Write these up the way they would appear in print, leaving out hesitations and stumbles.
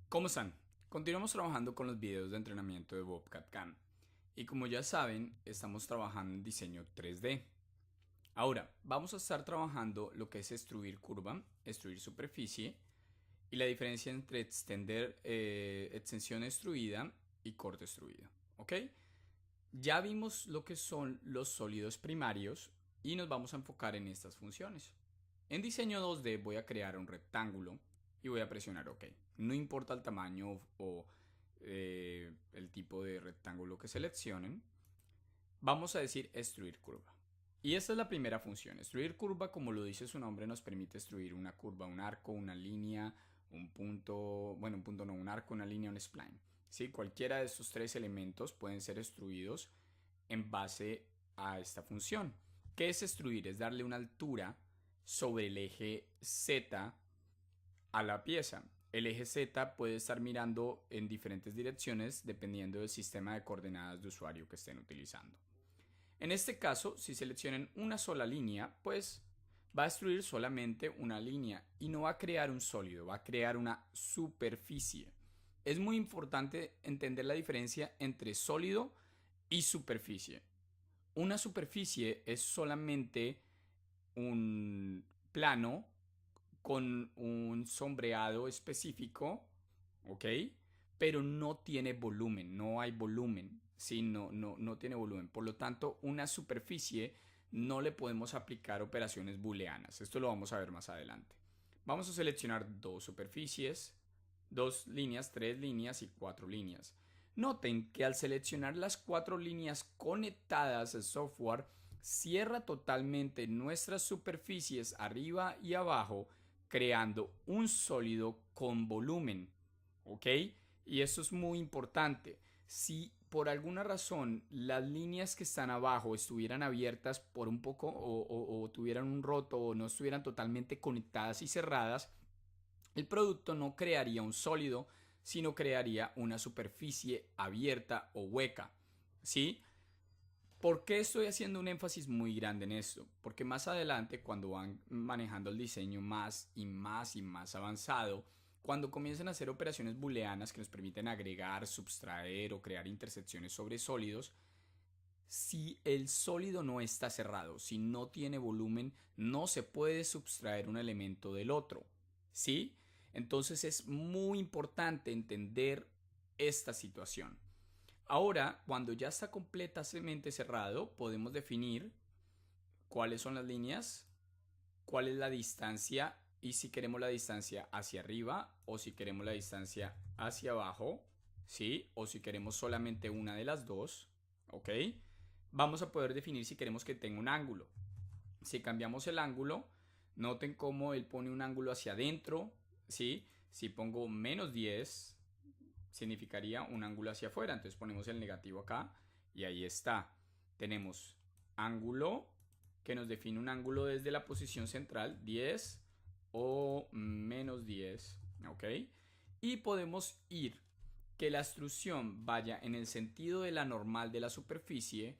¿Cómo están? Continuamos trabajando con los videos de entrenamiento de Bobcat Cam. Y como ya saben, estamos trabajando en diseño 3D. Ahora, vamos a estar trabajando lo que es extruir curva, extruir superficie y la diferencia entre extensión extruida y corte extruido. ¿Ok? Ya vimos lo que son los sólidos primarios y nos vamos a enfocar en estas funciones. En diseño 2D voy a crear un rectángulo y voy a presionar OK. No importa el tamaño o el tipo de rectángulo que seleccionen. Vamos a decir extruir curva. Y esta es la primera función. Extruir curva, como lo dice su nombre, nos permite extruir una curva, un arco, una línea, un punto, bueno, un punto no, un arco, una línea, un spline. ¿Sí? Cualquiera de estos tres elementos pueden ser extruidos en base a esta función. ¿Qué es extruir? Es darle una altura sobre el eje Z a la pieza. El eje Z puede estar mirando en diferentes direcciones dependiendo del sistema de coordenadas de usuario que estén utilizando. En este caso, si seleccionan una sola línea, pues va a extruir solamente una línea y no va a crear un sólido, va a crear una superficie. Es muy importante entender la diferencia entre sólido y superficie. Una superficie es solamente un plano con un sombreado específico, ¿ok? Pero no tiene volumen, no hay volumen, ¿sí? No tiene volumen. Por lo tanto, una superficie no le podemos aplicar operaciones booleanas. Esto lo vamos a ver más adelante. Vamos a seleccionar dos superficies, dos líneas, tres líneas y cuatro líneas. Noten que al seleccionar las cuatro líneas conectadas, el software cierra totalmente nuestras superficies arriba y abajo, creando un sólido con volumen. ¿Ok? Y eso es muy importante. Si por alguna razón las líneas que están abajo estuvieran abiertas por un poco o tuvieran un roto o no estuvieran totalmente conectadas y cerradas, el producto no crearía un sólido, sino crearía una superficie abierta o hueca. ¿Sí? ¿Por qué estoy haciendo un énfasis muy grande en esto? Porque más adelante, cuando van manejando el diseño más y más y más avanzado, cuando comienzan a hacer operaciones booleanas que nos permiten agregar, subtraer o crear intersecciones sobre sólidos, si el sólido no está cerrado, si no tiene volumen, no se puede subtraer un elemento del otro. ¿Sí? Entonces es muy importante entender esta situación. Ahora, cuando ya está completamente cerrado, podemos definir cuáles son las líneas, cuál es la distancia y si queremos la distancia hacia arriba o si queremos la distancia hacia abajo, ¿sí? O si queremos solamente una de las dos, ¿ok? Vamos a poder definir si queremos que tenga un ángulo. Si cambiamos el ángulo, noten cómo él pone un ángulo hacia adentro, ¿sí? Si pongo -10, significaría un ángulo hacia afuera. Entonces ponemos el negativo acá y ahí está. Tenemos ángulo que nos define un ángulo desde la posición central, 10 o -10, ¿ok? Y podemos ir que la extrusión vaya en el sentido de la normal de la superficie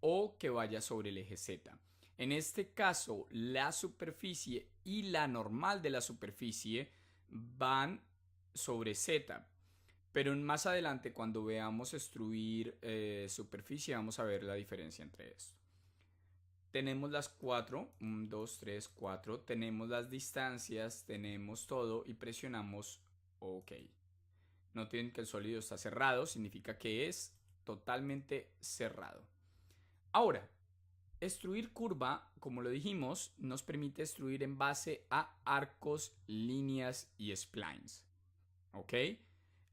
o que vaya sobre el eje Z. En este caso, la superficie y la normal de la superficie van sobre Z. Pero más adelante, cuando veamos extruir superficie, vamos a ver la diferencia entre esto. Tenemos las cuatro, 1, 2, 3, 4. Tenemos las distancias, tenemos todo y presionamos OK. Noten que el sólido está cerrado, significa que es totalmente cerrado. Ahora, extruir curva, como lo dijimos, nos permite extruir en base a arcos, líneas y splines. ¿Ok?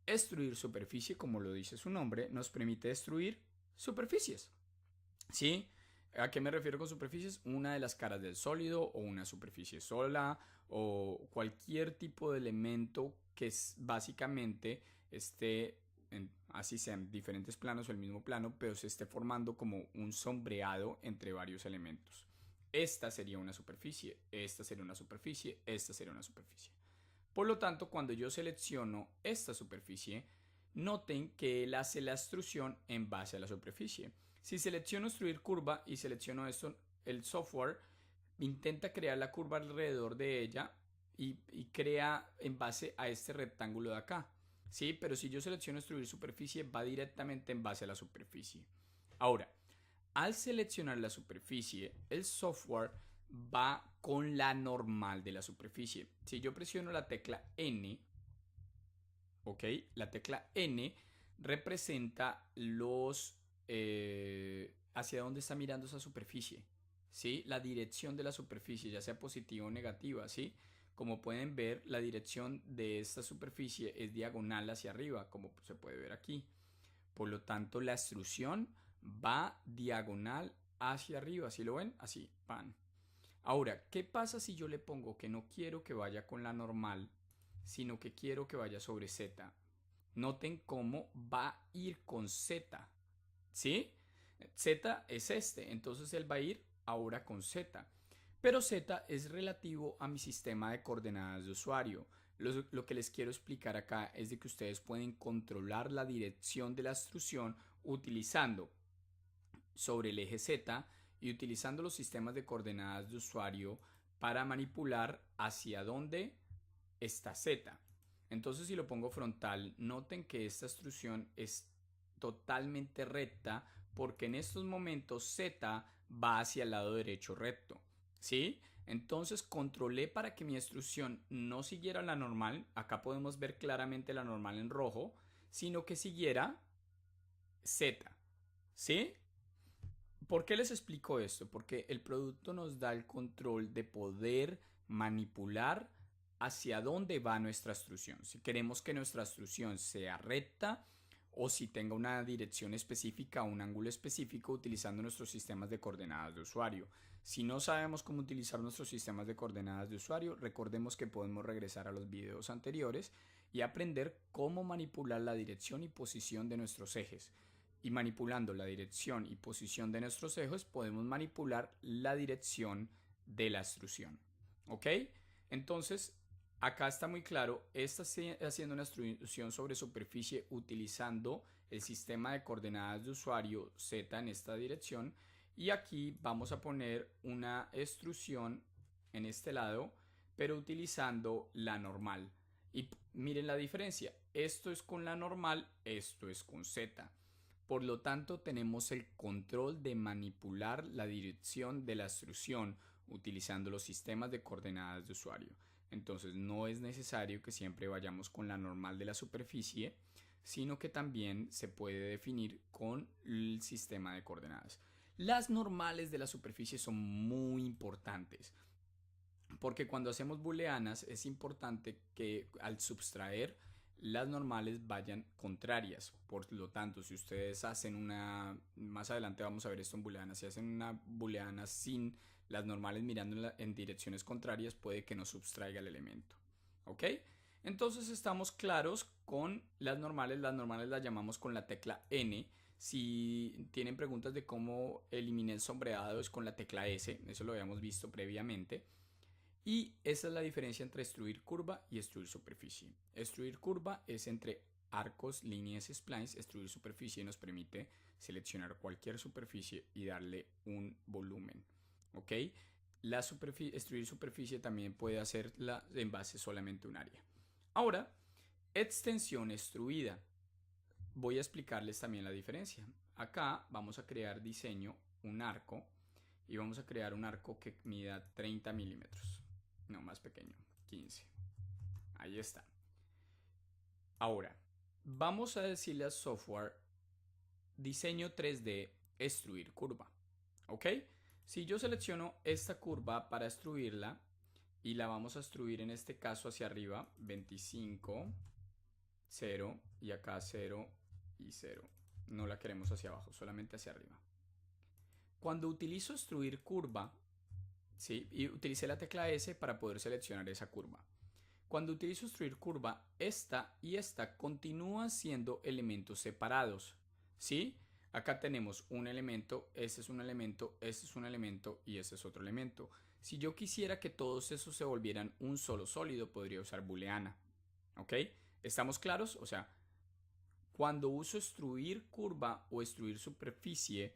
Extruir superficie, como lo dice su nombre, nos permite destruir superficies. ¿Sí? ¿A qué me refiero con superficies? Una de las caras del sólido o una superficie sola o cualquier tipo de elemento que básicamente esté, así sean diferentes planos o el mismo plano, pero se esté formando como un sombreado entre varios elementos. Esta sería una superficie, esta sería una superficie, esta sería una superficie. Por lo tanto, cuando yo selecciono esta superficie, noten que él hace la extrusión en base a la superficie. Si selecciono extruir curva y selecciono esto, el software intenta crear la curva alrededor de ella y crea en base a este rectángulo de acá. ¿sí? Pero si yo selecciono extruir superficie, va directamente en base a la superficie. Ahora, al seleccionar la superficie, el software va con la normal de la superficie. Si yo presiono la tecla N, ¿ok? La tecla N representa hacia dónde está mirando esa superficie, ¿sí? La dirección de la superficie, ya sea positiva o negativa, ¿sí? Como pueden ver, la dirección de esta superficie es diagonal hacia arriba, como se puede ver aquí. Por lo tanto, la extrusión va diagonal hacia arriba. ¿Sí lo ven? Así, pan. Ahora, ¿qué pasa si yo le pongo que no quiero que vaya con la normal, sino que quiero que vaya sobre Z? Noten cómo va a ir con Z. ¿Sí? Z es este, entonces él va a ir ahora con Z. Pero Z es relativo a mi sistema de coordenadas de usuario. Lo que les quiero explicar acá es de que ustedes pueden controlar la dirección de la extrusión utilizando sobre el eje Z y utilizando los sistemas de coordenadas de usuario para manipular hacia dónde está Z. Entonces, si lo pongo frontal, noten que esta extrusión es totalmente recta porque en estos momentos Z va hacia el lado derecho recto. ¿Sí? Entonces controlé para que mi extrusión no siguiera la normal, acá podemos ver claramente la normal en rojo, sino que siguiera Z. ¿Sí? ¿Por qué les explico esto? Porque el producto nos da el control de poder manipular hacia dónde va nuestra extrusión. Si queremos que nuestra extrusión sea recta o si tenga una dirección específica o un ángulo específico utilizando nuestros sistemas de coordenadas de usuario. Si no sabemos cómo utilizar nuestros sistemas de coordenadas de usuario, recordemos que podemos regresar a los videos anteriores y aprender cómo manipular la dirección y posición de nuestros ejes. Y manipulando la dirección y posición de nuestros ejes podemos manipular la dirección de la extrusión. ¿Ok? Entonces, acá está muy claro, está haciendo una extrusión sobre superficie utilizando el sistema de coordenadas de usuario Z en esta dirección. Y aquí vamos a poner una extrusión en este lado, pero utilizando la normal. Y miren la diferencia, esto es con la normal, esto es con Z. Por lo tanto, tenemos el control de manipular la dirección de la extrusión utilizando los sistemas de coordenadas de usuario. Entonces, no es necesario que siempre vayamos con la normal de la superficie, sino que también se puede definir con el sistema de coordenadas. Las normales de la superficie son muy importantes porque cuando hacemos booleanas es importante que al subtraer las normales vayan contrarias. Por lo tanto, si ustedes hacen más adelante vamos a ver esto en booleanas, si hacen una booleana sin las normales mirando en direcciones contrarias, puede que no subtraiga el elemento. ¿Ok? Entonces estamos claros con las normales las llamamos con la tecla N. Si tienen preguntas de cómo eliminé el sombreado es con la tecla S, eso lo habíamos visto previamente. Y esa es la diferencia entre extruir curva y extruir superficie. Extruir curva es entre arcos, líneas y splines. Extruir superficie nos permite seleccionar cualquier superficie y darle un volumen. ¿Ok? Extruir superficie también puede hacerla en base solamente a un área. Ahora, extensión extruida. Voy a explicarles también la diferencia. Acá vamos a crear diseño, un arco, y vamos a crear un arco que mida 30 milímetros. No, más pequeño, 15. Ahí está. Ahora, vamos a decirle al software diseño 3D, extruir curva. ¿Ok? Si yo selecciono esta curva para extruirla y la vamos a extruir en este caso hacia arriba, 25, 0 y acá 0 y 0. No la queremos hacia abajo, solamente hacia arriba. Cuando utilizo extruir curva, ¿sí? Y utilicé la tecla S para poder seleccionar esa curva. Cuando utilizo extruir curva, esta y esta continúan siendo elementos separados, ¿sí? Acá tenemos un elemento, este es un elemento, este es un elemento y este es otro elemento. Si yo quisiera que todos esos se volvieran un solo sólido, podría usar booleana, ¿ok? ¿Estamos claros? O sea, cuando uso extruir curva o extruir superficie,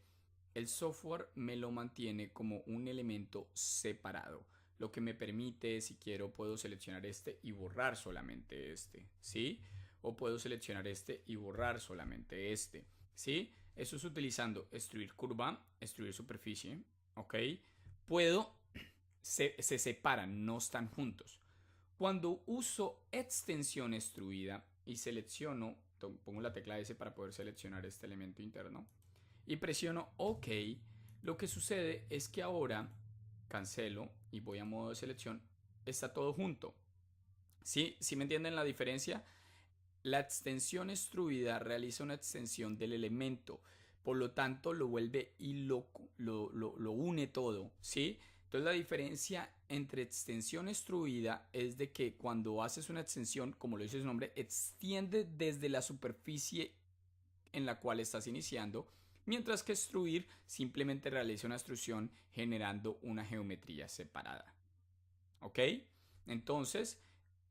el software me lo mantiene como un elemento separado. Lo que me permite, si quiero, puedo seleccionar este y borrar solamente este, ¿sí? o puedo seleccionar este y borrar solamente este, ¿sí? Eso es utilizando extruir curva, extruir superficie, ¿ok? Puedo, se separan, no están juntos. Cuando uso extensión extruida y selecciono, pongo la tecla S para poder seleccionar este elemento interno y presiono OK, lo que sucede es que ahora cancelo y voy a modo de selección, está todo junto. ¿Sí? ¿Sí me entienden la diferencia? La extensión extruida realiza una extensión del elemento, por lo tanto lo vuelve y lo une todo, ¿sí? Entonces la diferencia entre extensión extruida es de que cuando haces una extensión, como lo dice su nombre, extiende desde la superficie en la cual estás iniciando, mientras que extruir simplemente realiza una extrusión generando una geometría separada. ¿Ok? Entonces,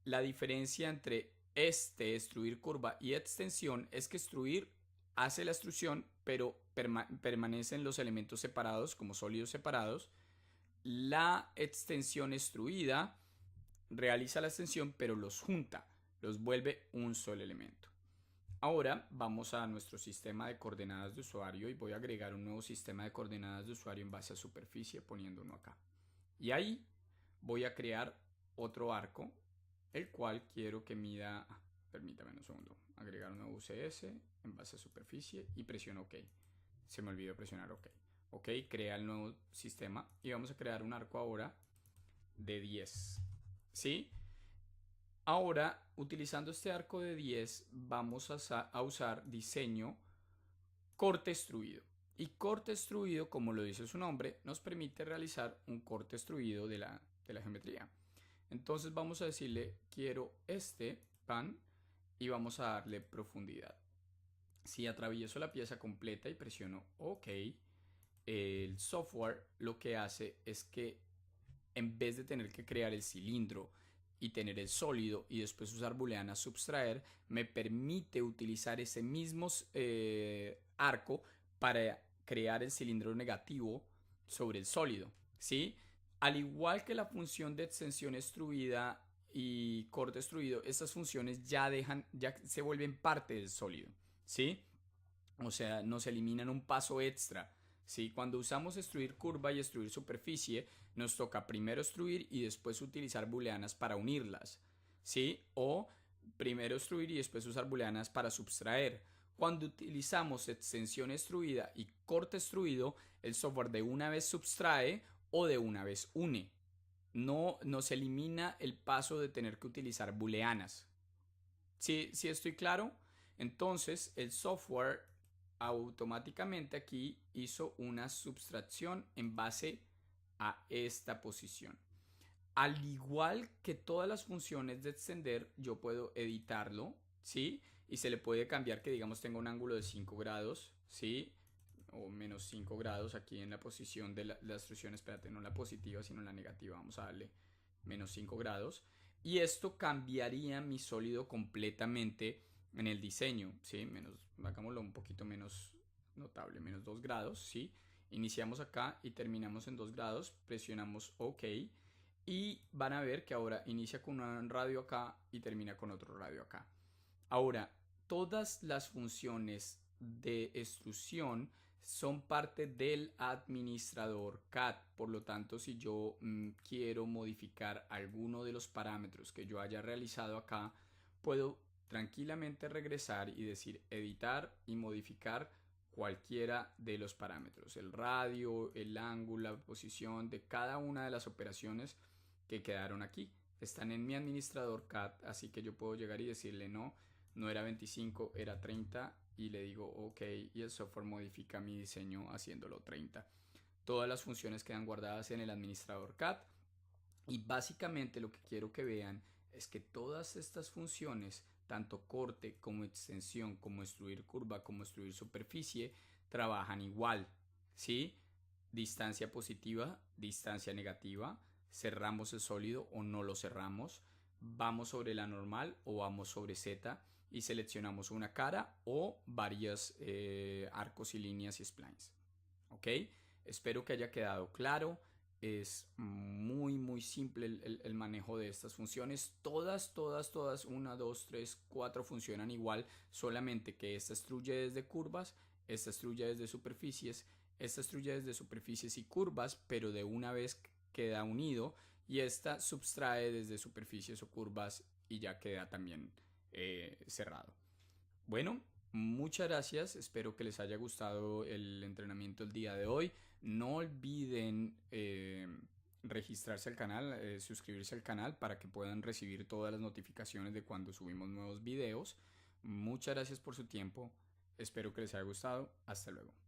la diferencia entre extruir curva y extensión es que extruir hace la extrusión, pero permanecen los elementos separados como sólidos separados. La extensión extruida realiza la extensión, pero los junta, los vuelve un solo elemento. Ahora vamos a nuestro sistema de coordenadas de usuario y voy a agregar un nuevo sistema de coordenadas de usuario en base a superficie poniendo uno acá. Y ahí voy a crear otro arco, el cual quiero que mida, permítame un segundo, agregar un nuevo UCS en base a superficie y presiono OK. Se me olvidó presionar OK. OK, crea el nuevo sistema y vamos a crear un arco ahora de 10. ¿Sí? Ahora, utilizando este arco de 10, vamos a usar diseño corte extruido. Y corte extruido, como lo dice su nombre, nos permite realizar un corte extruido de la geometría. Entonces vamos a decirle, quiero este pan y vamos a darle profundidad. Si atravieso la pieza completa y presiono OK, el software lo que hace es que en vez de tener que crear el cilindro y tener el sólido y después usar booleanas subtraer, me permite utilizar ese mismo arco para crear el cilindro negativo sobre el sólido, ¿sí? Al igual que la función de extensión extruida y corte extruido, estas funciones ya se vuelven parte del sólido, ¿sí? O sea, nos eliminan un paso extra. ¿Sí? Cuando usamos extruir curva y extruir superficie, nos toca primero extruir y después utilizar booleanas para unirlas. ¿Sí? O primero extruir y después usar booleanas para subtraer. Cuando utilizamos extensión extruida y corte extruido, el software de una vez subtrae o de una vez une. No nos elimina el paso de tener que utilizar booleanas. ¿Sí estoy claro? Entonces, el software automáticamente aquí hizo una subtracción en base a esta posición. Al igual que todas las funciones de extender, yo puedo editarlo, ¿sí? Y se le puede cambiar que, digamos, tenga un ángulo de 5 grados, ¿sí? O menos 5 grados aquí en la posición de la extrusión, espérate, no la positiva, sino la negativa. Vamos a darle menos 5 grados. Y esto cambiaría mi sólido completamente en el diseño, ¿sí? Hagámoslo un poquito menos notable, menos 2 grados, ¿sí? Iniciamos acá y terminamos en 2 grados, presionamos OK y van a ver que ahora inicia con un radio acá y termina con otro radio acá. Ahora, todas las funciones de extrusión son parte del administrador CAD. Por lo tanto, si yo quiero modificar alguno de los parámetros que yo haya realizado acá, puedo tranquilamente regresar y decir editar y modificar cualquiera de los parámetros, el radio, el ángulo, la posición de cada una de las operaciones que quedaron aquí. Están en mi administrador CAD, así que yo puedo llegar y decirle no era 25, era 30 y le digo OK y el software modifica mi diseño haciéndolo 30. Todas las funciones quedan guardadas en el administrador CAD y básicamente lo que quiero que vean es que todas estas funciones, tanto corte como extensión, como extruir curva, como extruir superficie, trabajan igual, ¿sí? Distancia positiva, distancia negativa, cerramos el sólido o no lo cerramos, vamos sobre la normal o vamos sobre Z y seleccionamos una cara o varios arcos y líneas y splines. ¿Ok? Espero que haya quedado claro. Es muy simple el manejo de estas funciones. Todas, 1, 2, 3, 4 funcionan igual, solamente que esta extruye desde curvas, esta extruye desde superficies, esta extruye desde superficies y curvas, pero de una vez queda unido, y esta subtrae desde superficies o curvas y ya queda también cerrado. Bueno, muchas gracias, espero que les haya gustado el entrenamiento el día de hoy. No olviden registrarse al canal, suscribirse al canal para que puedan recibir todas las notificaciones de cuando subimos nuevos videos. Muchas gracias por su tiempo, espero que les haya gustado, hasta luego.